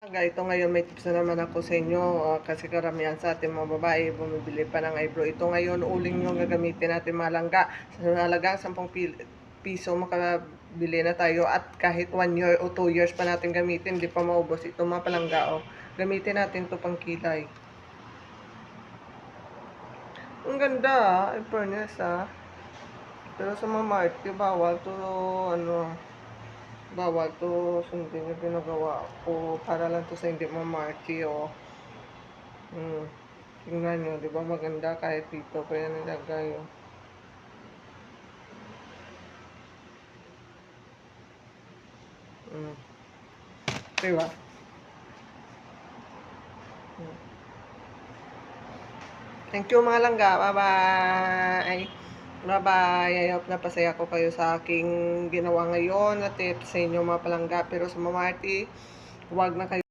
Ito ngayon may tips na naman ako sa inyo, kasi karamihan sa ating mga babae bumibili pa ng eyebrow. Ito ngayon uling yung gagamitin natin mga langga. Sa halagang 10 piso makabili na tayo, at kahit 1 year o 2 years pa natin gamitin, hindi pa maubos. Ito mga palangga, gamitin natin to pang kilay. Ang ganda, in fairness pero sa mga market bawal to, bawal to sundin yung ginagawa ko, para lang to sa hindi mamarki. Tingnan nyo, di ba maganda? Kahit dito pa yan nilagay. Di ba? Thank you mga langga. Bye-bye! Bye-bye! I hope napasaya ko kayo sa aking ginawa ngayon na tips sa inyo mga palangga. Pero sa mamarti, huwag na kayo